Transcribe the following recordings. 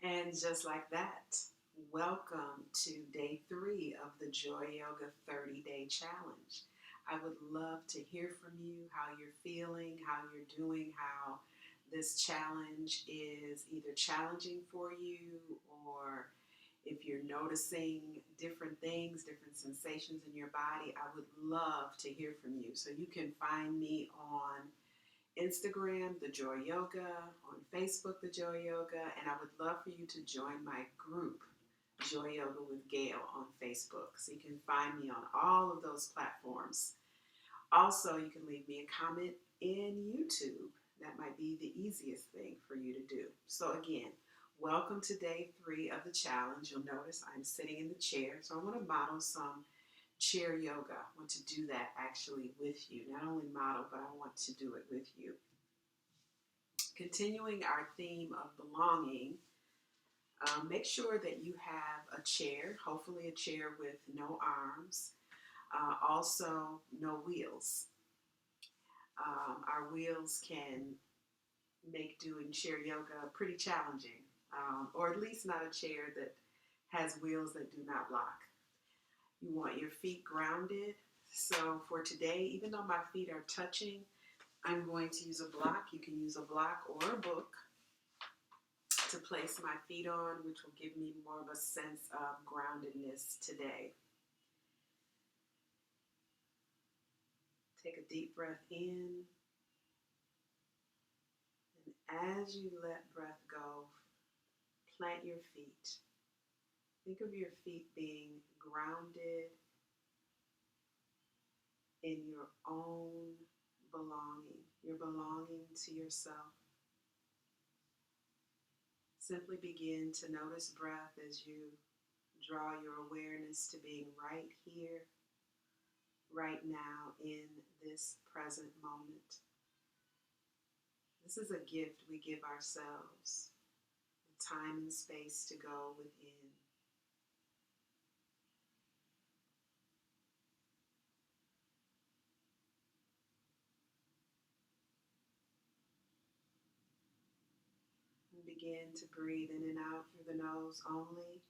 And just like that, welcome to day 3 of the Joy Yoga 30-day challenge. I would love to hear from you how you're feeling, how you're doing, how this challenge is either challenging for you or if you're noticing different things, different sensations in your body. I would love to hear from you. So you can find me on Instagram, The Joy Yoga, on Facebook, The Joy Yoga, and I would love for you to join my group, Joy Yoga with Gail, on Facebook. So you can find me on all of those platforms. Also, you can leave me a comment in YouTube. That might be the easiest thing for you to do. So again, welcome to day 3 of the challenge. You'll notice I'm sitting in the chair, so I want to model some chair yoga. I want to do that actually with you. Not only model, but I want to do it with you. Continuing our theme of belonging, make sure that you have a chair, hopefully a chair with no arms, also no wheels. Our wheels can make doing chair yoga pretty challenging, or at least not a chair that has wheels that do not lock. You want your feet grounded. So for today, even though my feet are touching, I'm going to use a block. You can use a block or a book to place my feet on, which will give me more of a sense of groundedness today. Take a deep breath in. And as you let breath go, plant your feet. Think of your feet being grounded in your own belonging. You're belonging to yourself. Simply begin to notice breath as you draw your awareness to being right here, right now, in this present moment. This is a gift we give ourselves, the time and space to go within. And begin to breathe in and out through the nose only.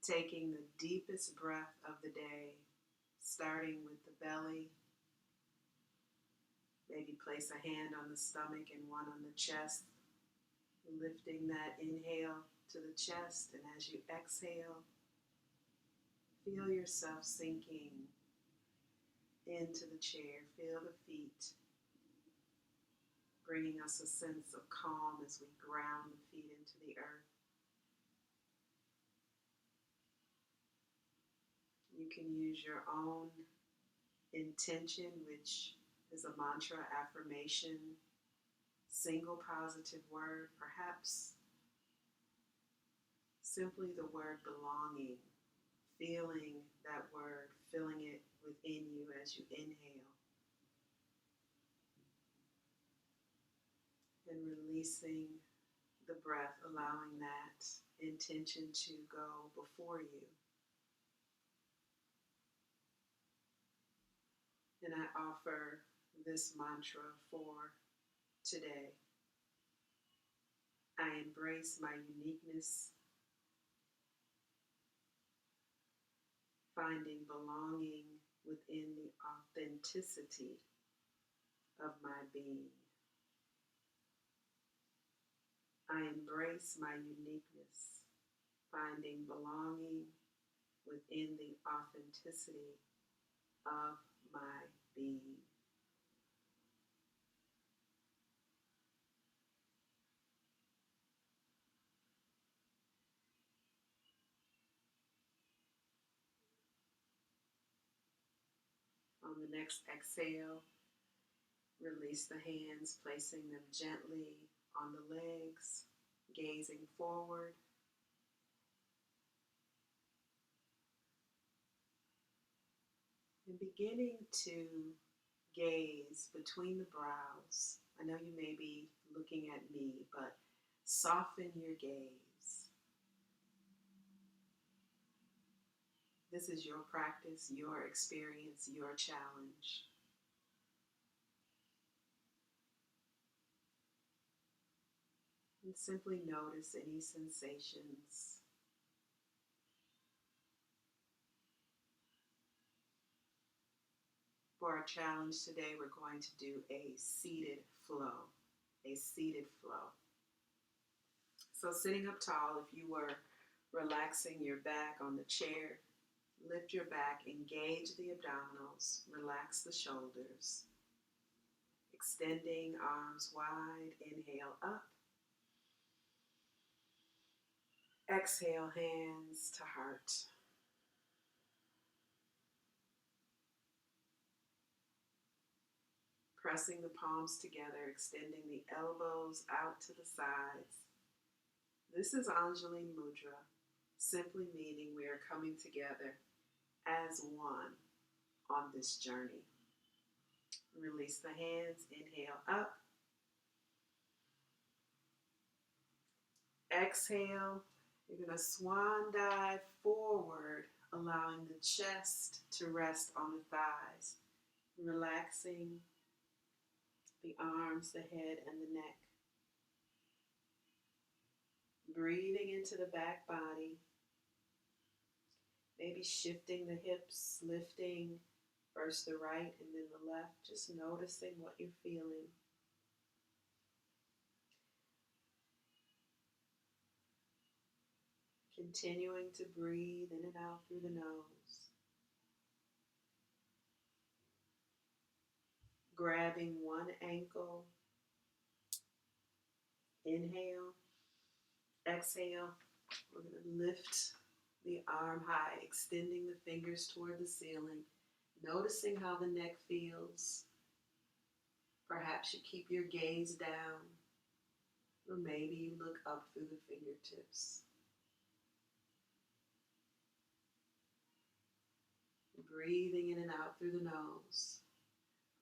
Taking the deepest breath of the day, starting with the belly. Maybe place a hand on the stomach and one on the chest, lifting that inhale to the chest. And as you exhale, feel yourself sinking into the chair. Feel the feet, bringing us a sense of calm as we ground the feet into the earth. You can use your own intention, which is a mantra, affirmation, single positive word, perhaps simply the word belonging, feeling that word, feeling it within you as you inhale, and releasing the breath, allowing that intention to go before you. And I offer this mantra for today. I embrace my uniqueness, finding belonging within the authenticity of my being. I embrace my uniqueness, finding belonging within the authenticity of my being. On the next exhale, release the hands, placing them gently on the legs, gazing forward. And beginning to gaze between the brows. I know you may be looking at me, but soften your gaze. This is your practice, your experience, your challenge. And simply notice any sensations. For our challenge today, we're going to do a seated flow. A seated flow. So sitting up tall, if you were relaxing your back on the chair, lift your back, engage the abdominals, relax the shoulders. Extending arms wide, inhale up. Exhale, hands to heart. Pressing the palms together, extending the elbows out to the sides. This is Anjali Mudra, simply meaning we are coming together as one on this journey. Release the hands, inhale up. Exhale, you're going to swan dive forward, allowing the chest to rest on the thighs, relaxing the arms, the head, and the neck. Breathing into the back body, maybe shifting the hips, lifting first the right and then the left, just noticing what you're feeling. Continuing to breathe in and out through the nose. Grabbing one ankle. Inhale. Exhale. We're going to lift the arm high, extending the fingers toward the ceiling. Noticing how the neck feels. Perhaps you keep your gaze down, or maybe you look up through the fingertips. Breathing in and out through the nose.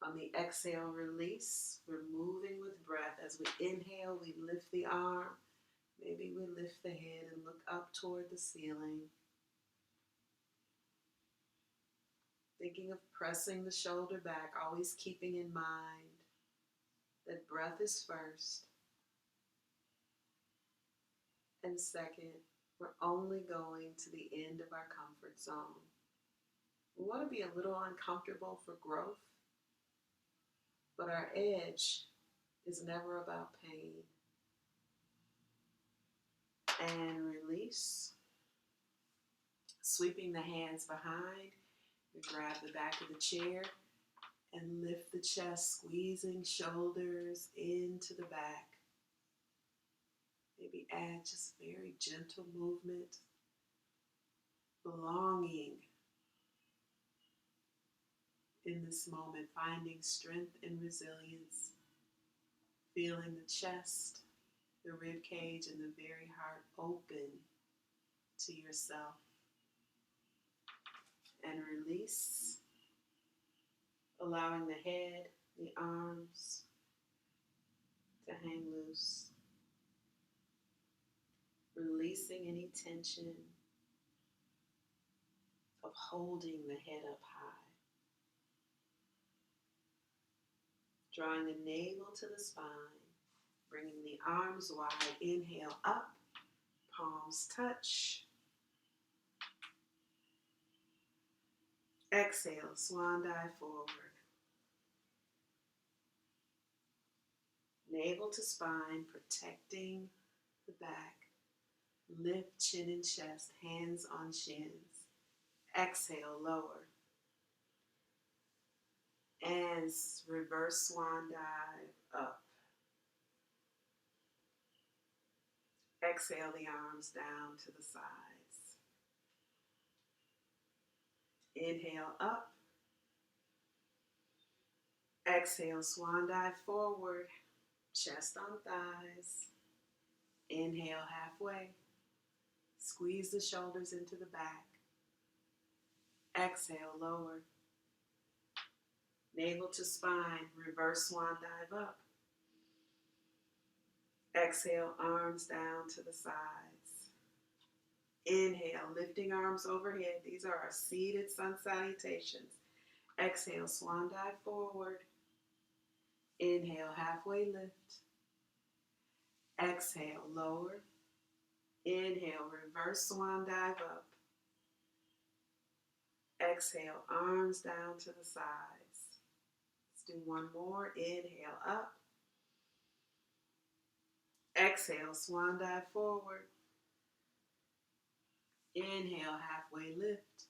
On the exhale, release. We're moving with breath. As we inhale, we lift the arm. Maybe we lift the head and look up toward the ceiling. Thinking of pressing the shoulder back, always keeping in mind that breath is first. And second, we're only going to the end of our comfort zone. We want to be a little uncomfortable for growth, but our edge is never about pain. And release. Sweeping the hands behind, you grab the back of the chair and lift the chest, squeezing shoulders into the back. Maybe add just very gentle movement, belonging in this moment, finding strength and resilience, feeling the chest, the rib cage, and the very heart open to yourself. And release, allowing the head, the arms to hang loose. Releasing any tension of holding the head up high. Drawing the navel to the spine, bringing the arms wide. Inhale up, palms touch. Exhale, swan dive forward. Navel to spine, protecting the back. Lift chin and chest, hands on shins. Exhale, lower. And reverse swan dive up. Exhale the arms down to the sides. Inhale up. Exhale, swan dive forward. Chest on thighs. Inhale halfway. Squeeze the shoulders into the back. Exhale, lower. Navel to spine, reverse swan dive up. Exhale, arms down to the sides. Inhale, lifting arms overhead. These are our seated sun salutations. Exhale, swan dive forward. Inhale, halfway lift. Exhale, lower. Inhale, reverse swan dive up. Exhale, arms down to the sides. Let's do one more. Inhale, up. Exhale, swan dive forward. Inhale, halfway lift.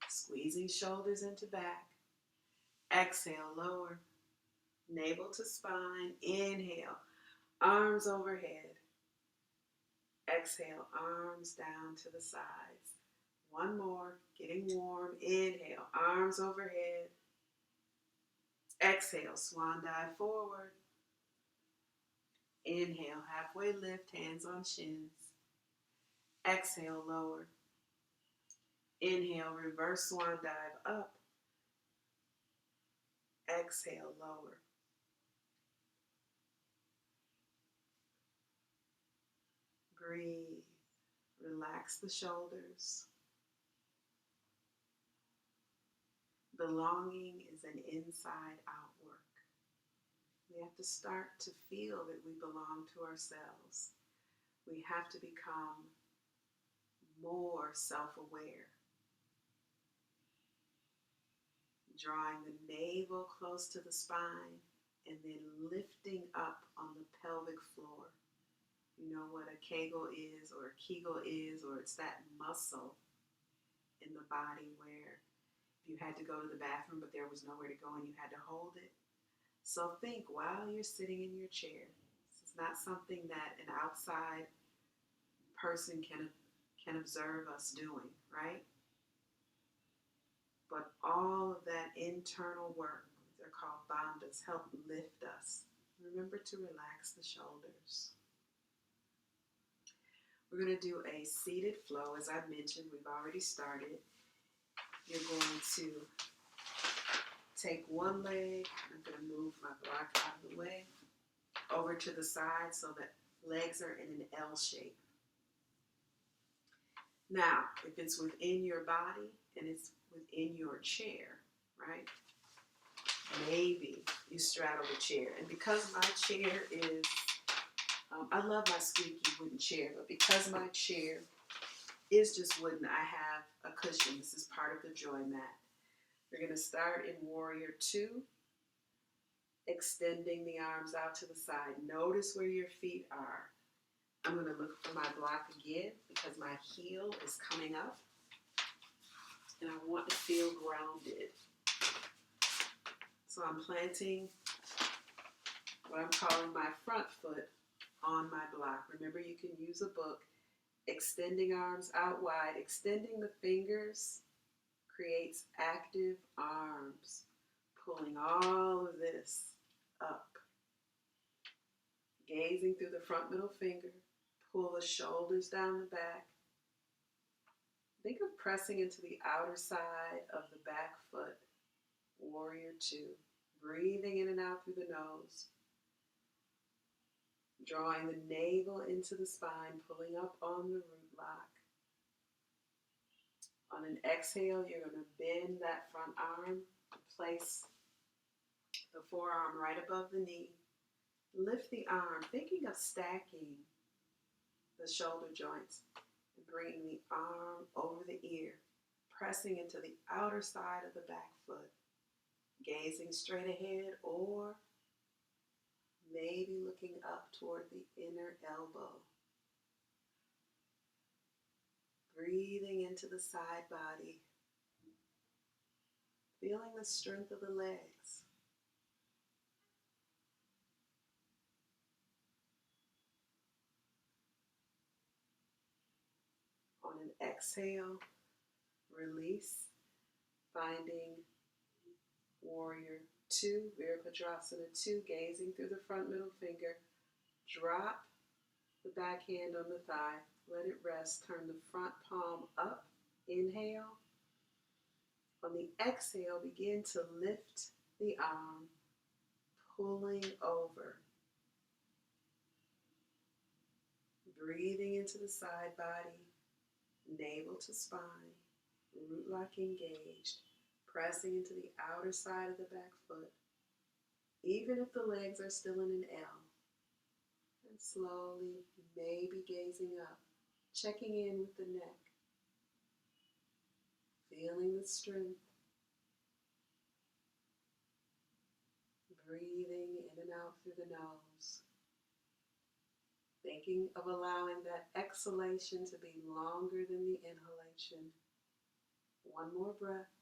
Squeezing shoulders into back. Exhale, lower. Navel to spine. Inhale, arms overhead. Exhale, arms down to the sides. One more, getting warm. Inhale, arms overhead. Exhale, swan dive forward. Inhale, halfway lift, hands on shins. Exhale, lower. Inhale, reverse swan dive up. Exhale, lower. Breathe. Relax the shoulders. Belonging is an inside-out work. We have to start to feel that we belong to ourselves. We have to become more self-aware. Drawing the navel close to the spine and then lifting up on the pelvic floor. You know what a Kegel is or a Kegel is, or it's that muscle in the body where if you had to go to the bathroom but there was nowhere to go and you had to hold it. So think while you're sitting in your chair. This is not something that an outside person can observe us doing, right? But all of that internal work, they're called bandhas, help lift us. Remember to relax the shoulders. We're going to do a seated flow. As I mentioned, we've already started. You're going to take one leg. I'm going to move my block out of the way over to the side so that legs are in an L shape. Now, if it's within your body and it's within your chair, right? Maybe you straddle the chair. And because my chair is, I love my squeaky wooden chair, but because my chair is just wooden, I have a cushion. This is part of the joy mat. We're going to start in Warrior 2, extending the arms out to the side. Notice where your feet are. I'm going to look for my block again because my heel is coming up and I want to feel grounded. So I'm planting what I'm calling my front foot on my block. Remember, you can use a book. Extending arms out wide. Extending the fingers creates active arms. Pulling all of this up. Gazing through the front middle finger. Pull the shoulders down the back. Think of pressing into the outer side of the back foot. Warrior 2. Breathing in and out through the nose. Drawing the navel into the spine, pulling up on the root lock. On an exhale, you're going to bend that front arm. Place the forearm right above the knee. Lift the arm, thinking of stacking the shoulder joints. And bringing the arm over the ear. Pressing into the outer side of the back foot. Gazing straight ahead or maybe looking up toward the inner elbow. Breathing into the side body. Feeling the strength of the legs. On an exhale, release, finding Warrior 2, Virabhadrasana 2, gazing through the front middle finger. Drop the back hand on the thigh. Let it rest. Turn the front palm up. Inhale. On the exhale, begin to lift the arm, pulling over. Breathing into the side body, navel to spine, root lock engaged, pressing into the outer side of the back foot. Even if the legs are still in an L, And slowly, maybe gazing up, checking in with the neck, feeling the strength, breathing in and out through the nose, thinking of allowing that exhalation to be longer than the inhalation. One more breath.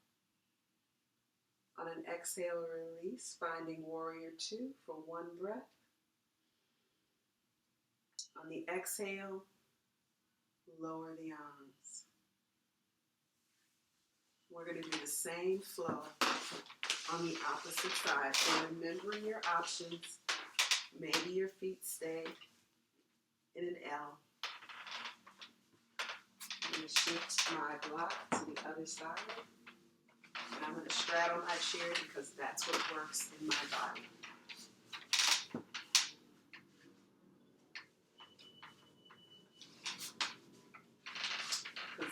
On an exhale, release, finding warrior two for one breath. On the exhale, lower the arms. We're going to do the same flow on the opposite side. So remembering your options, maybe your feet stay in an L. I'm going to shift my block to the other side. And I'm going to straddle my chair because that's what works in my body.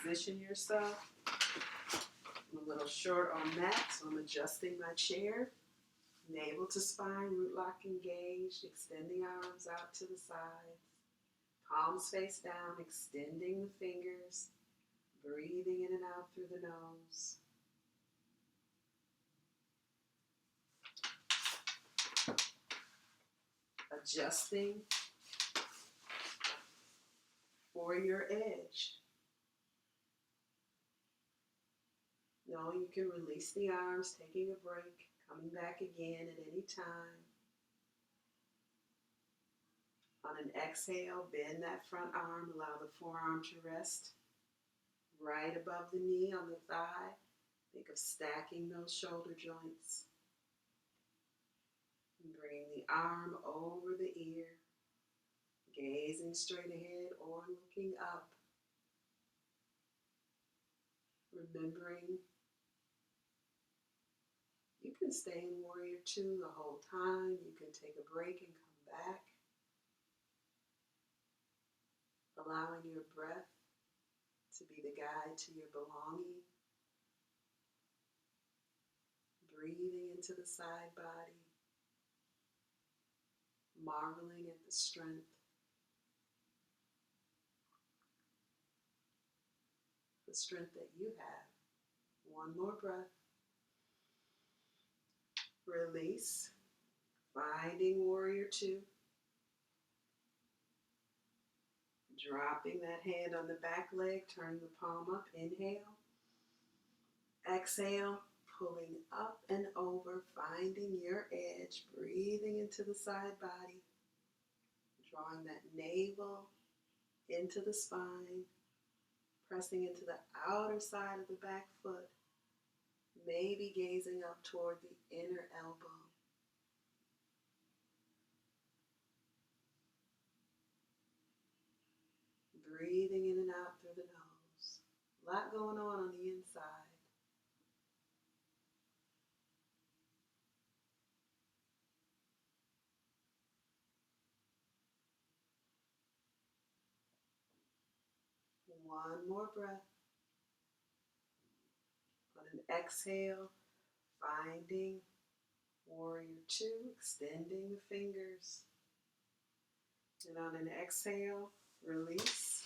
Position yourself. I'm a little short on mat, so I'm adjusting my chair. Navel to spine, root lock engaged, extend the arms out to the sides. Palms face down, extending the fingers, breathing in and out through the nose. Adjusting for your edge. Now you can release the arms, taking a break, coming back again at any time. On an exhale, bend that front arm, allow the forearm to rest right above the knee on the thigh. Think of stacking those shoulder joints. And bring the arm over the ear, gazing straight ahead or looking up. Remembering you can stay in warrior two the whole time. You can take a break and come back. Allowing your breath to be the guide to your belonging. Breathing into the side body. Marveling at the strength. The strength that you have. One more breath. Release. Finding warrior two. Dropping that hand on the back leg, turning the palm up. Inhale. Exhale. Pulling up and over, finding your edge, breathing into the side body, drawing that navel into the spine, pressing into the outer side of the back foot, maybe gazing up toward the inner elbow. Breathing in and out through the nose. A lot going on the inside. One more breath. On an exhale, finding warrior two, extending the fingers. And on an exhale, release.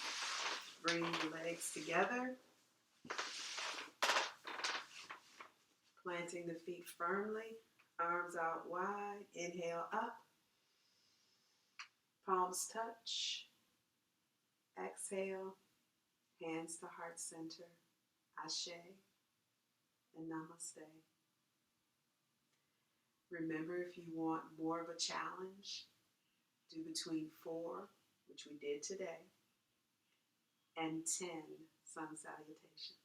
Bring the legs together. Planting the feet firmly. Arms out wide. Inhale up. Palms touch. Exhale. Hands to heart center. Ashe and namaste. Remember, if you want more of a challenge, do between 4, which we did today, and 10 sun salutations.